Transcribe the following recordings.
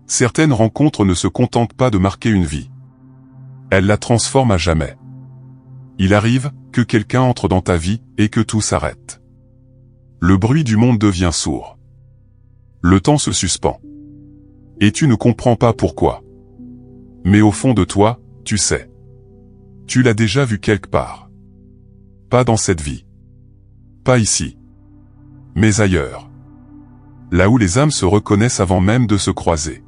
Certaines rencontres ne se contentent pas de marquer une vie. Elles la transforment à jamais. Il arrive que quelqu'un entre dans ta vie et que tout s'arrête. Le bruit du monde devient sourd. Le temps se suspend. Et tu ne comprends pas pourquoi. Mais au fond de toi, tu sais. Tu l'as déjà vu quelque part. Pas dans cette vie. Pas ici. Mais ailleurs. Là où les âmes se reconnaissent avant même de se croiser.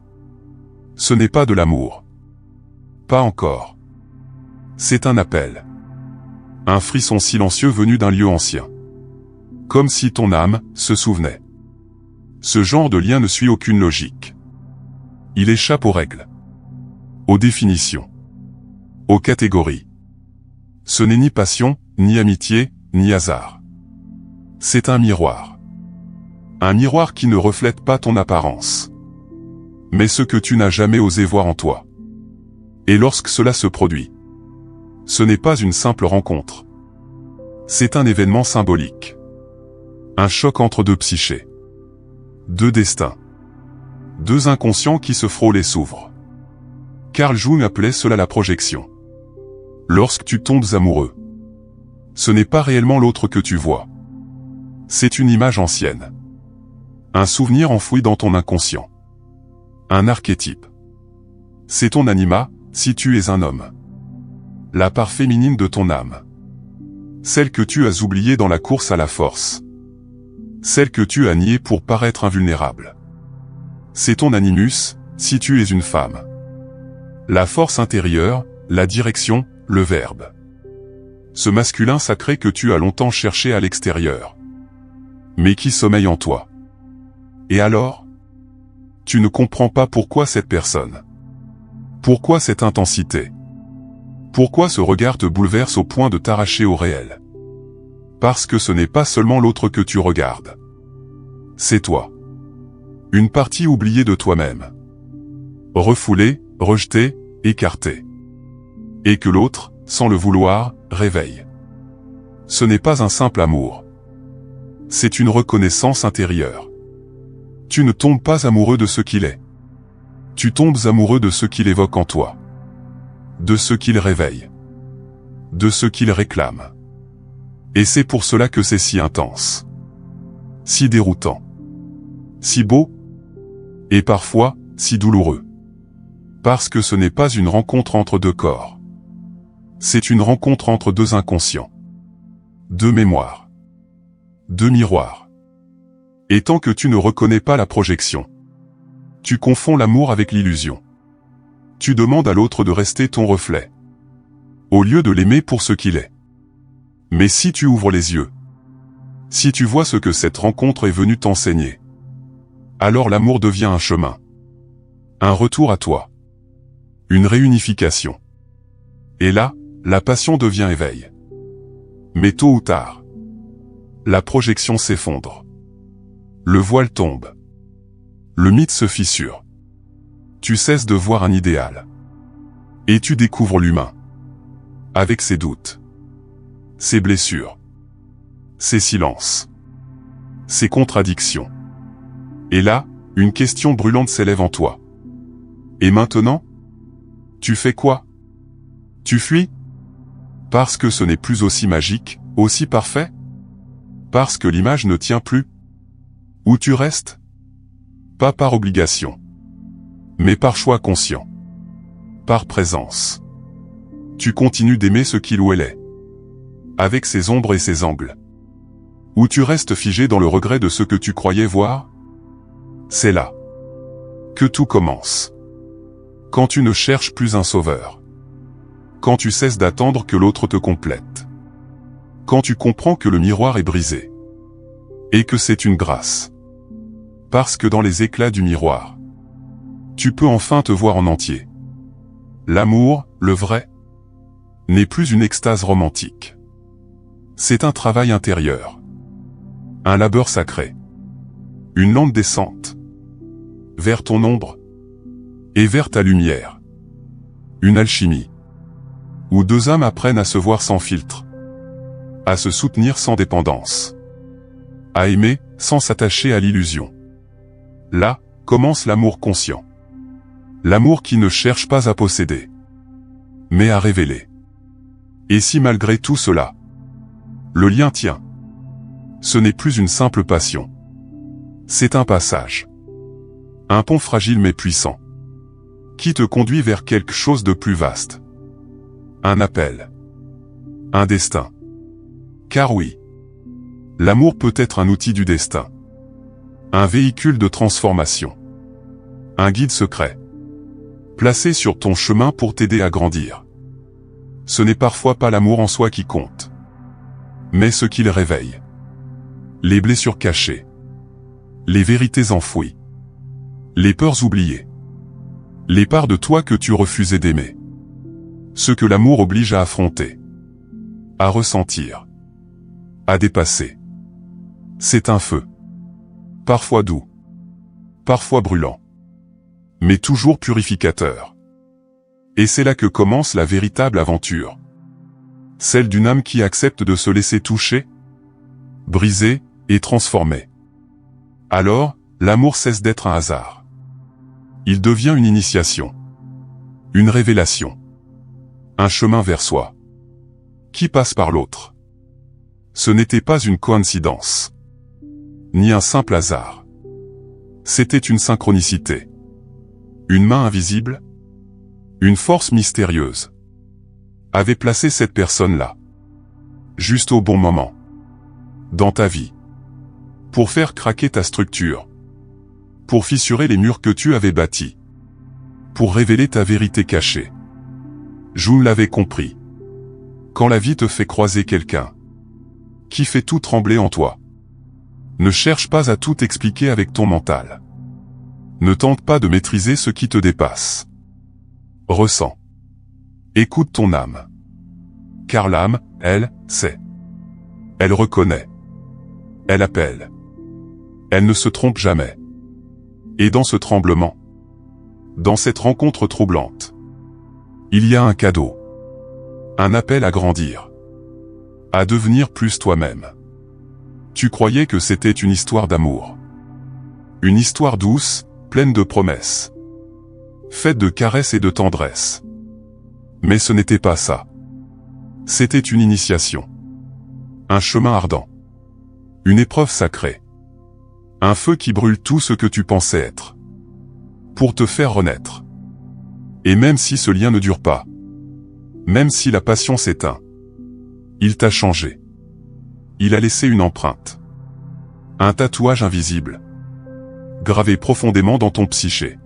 Ce n'est pas de l'amour. Pas encore. C'est un appel. Un frisson silencieux venu d'un lieu ancien. Comme si ton âme se souvenait. Ce genre de lien ne suit aucune logique. Il échappe aux règles. Aux définitions. Aux catégories. Ce n'est ni passion, ni amitié, ni hasard. C'est un miroir. Un miroir qui ne reflète pas ton apparence. Mais ce que tu n'as jamais osé voir en toi. Et lorsque cela se produit, ce n'est pas une simple rencontre. C'est un événement symbolique. Un choc entre deux psychés. Deux destins. Deux inconscients qui se frôlent et s'ouvrent. Carl Jung appelait cela la projection. Lorsque tu tombes amoureux, ce n'est pas réellement l'autre que tu vois. C'est une image ancienne. Un souvenir enfoui dans ton inconscient. Un archétype. C'est ton anima, si tu es un homme. La part féminine de ton âme. Celle que tu as oubliée dans la course à la force. Celle que tu as niée pour paraître invulnérable. C'est ton animus, si tu es une femme. La force intérieure, la direction, le verbe. Ce masculin sacré que tu as longtemps cherché à l'extérieur. Mais qui sommeille en toi. Et alors? Tu ne comprends pas pourquoi cette personne. Pourquoi cette intensité? Pourquoi ce regard te bouleverse au point de t'arracher au réel? Parce que ce n'est pas seulement l'autre que tu regardes. C'est toi. Une partie oubliée de toi-même. Refoulée, rejetée, écartée. Et que l'autre, sans le vouloir, réveille. Ce n'est pas un simple amour. C'est une reconnaissance intérieure. Tu ne tombes pas amoureux de ce qu'il est. Tu tombes amoureux de ce qu'il évoque en toi. De ce qu'il réveille. De ce qu'il réclame. Et c'est pour cela que c'est si intense. Si déroutant. Si beau. Et parfois, si douloureux. Parce que ce n'est pas une rencontre entre deux corps. C'est une rencontre entre deux inconscients. Deux mémoires. Deux miroirs. Et tant que tu ne reconnais pas la projection, tu confonds l'amour avec l'illusion. Tu demandes à l'autre de rester ton reflet, au lieu de l'aimer pour ce qu'il est. Mais si tu ouvres les yeux, si tu vois ce que cette rencontre est venue t'enseigner, alors l'amour devient un chemin. Un retour à toi. Une réunification. Et là, la passion devient éveil. Mais tôt ou tard, la projection s'effondre. Le voile tombe. Le mythe se fissure. Tu cesses de voir un idéal. Et tu découvres l'humain. Avec ses doutes. Ses blessures. Ses silences. Ses contradictions. Et là, une question brûlante s'élève en toi. Et maintenant? Tu fais quoi? Tu fuis? Parce que ce n'est plus aussi magique, aussi parfait? Parce que l'image ne tient plus? Où tu restes? Pas par obligation. Mais par choix conscient. Par présence. Tu continues d'aimer ce qu'il ou elle est. Avec ses ombres et ses angles. Ou tu restes figé dans le regret de ce que tu croyais voir? C'est là que tout commence. Quand tu ne cherches plus un sauveur. Quand tu cesses d'attendre que l'autre te complète. Quand tu comprends que le miroir est brisé. Et que c'est une grâce. Parce que dans les éclats du miroir, tu peux enfin te voir en entier. L'amour, le vrai, n'est plus une extase romantique. C'est un travail intérieur. Un labeur sacré. Une lente descente. Vers ton ombre. Et vers ta lumière. Une alchimie. Où deux âmes apprennent à se voir sans filtre. À se soutenir sans dépendance. À aimer, sans s'attacher à l'illusion. Là, commence l'amour conscient. L'amour qui ne cherche pas à posséder, mais à révéler. Et si malgré tout cela, le lien tient, ce n'est plus une simple passion. C'est un passage. Un pont fragile mais puissant, qui te conduit vers quelque chose de plus vaste. Un appel. Un destin. Car oui, l'amour peut être un outil du destin. Un véhicule de transformation. Un guide secret. Placé sur ton chemin pour t'aider à grandir. Ce n'est parfois pas l'amour en soi qui compte, mais ce qu'il réveille. Les blessures cachées. Les vérités enfouies. Les peurs oubliées. Les parts de toi que tu refusais d'aimer. Ce que l'amour oblige à affronter. À ressentir. À dépasser. C'est un feu. Parfois doux. Parfois brûlant. Mais toujours purificateur. Et c'est là que commence la véritable aventure. Celle d'une âme qui accepte de se laisser toucher, briser et transformer. Alors, l'amour cesse d'être un hasard. Il devient une initiation. Une révélation. Un chemin vers soi. Qui passe par l'autre. Ce n'était pas une coïncidence. Ni un simple hasard. C'était une synchronicité. Une main invisible, une force mystérieuse, avait placé cette personne-là, juste au bon moment, dans ta vie, pour faire craquer ta structure, pour fissurer les murs que tu avais bâtis, pour révéler ta vérité cachée. Je l'avais compris. Quand la vie te fait croiser quelqu'un, qui fait tout trembler en toi, ne cherche pas à tout expliquer avec ton mental. Ne tente pas de maîtriser ce qui te dépasse. Ressens. Écoute ton âme. Car l'âme, elle, sait. Elle reconnaît. Elle appelle. Elle ne se trompe jamais. Et dans ce tremblement, dans cette rencontre troublante, il y a un cadeau. Un appel à grandir. À devenir plus toi-même. Tu croyais que c'était une histoire d'amour. Une histoire douce, pleine de promesses. Faite de caresses et de tendresse. Mais ce n'était pas ça. C'était une initiation. Un chemin ardent. Une épreuve sacrée. Un feu qui brûle tout ce que tu pensais être. Pour te faire renaître. Et même si ce lien ne dure pas. Même si la passion s'éteint. Il t'a changé. Il a laissé une empreinte. Un tatouage invisible. Gravé profondément dans ton psyché.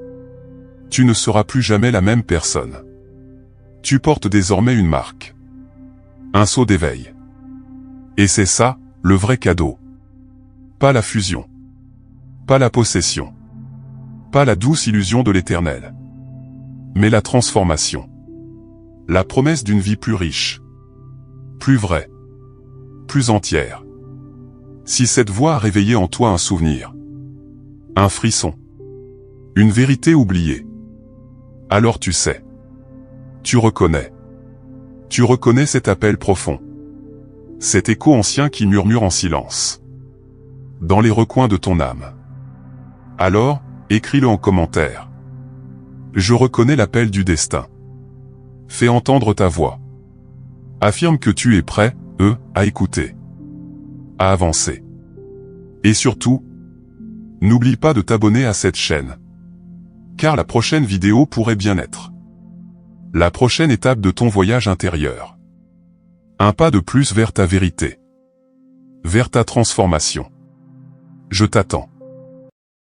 Tu ne seras plus jamais la même personne. Tu portes désormais une marque. Un sceau d'éveil. Et c'est ça, le vrai cadeau. Pas la fusion. Pas la possession. Pas la douce illusion de l'éternel. Mais la transformation. La promesse d'une vie plus riche. Plus vraie. Plus entière. Si cette voix a réveillé en toi un souvenir, un frisson, une vérité oubliée, alors tu sais. Tu reconnais. Tu reconnais cet appel profond. Cet écho ancien qui murmure en silence. Dans les recoins de ton âme. Alors, écris-le en commentaire. Je reconnais l'appel du destin. Fais entendre ta voix. Affirme que tu es prêt, à écouter. À avancer. Et surtout, n'oublie pas de t'abonner à cette chaîne. Car la prochaine vidéo pourrait bien être la prochaine étape de ton voyage intérieur. Un pas de plus vers ta vérité. Vers ta transformation. Je t'attends.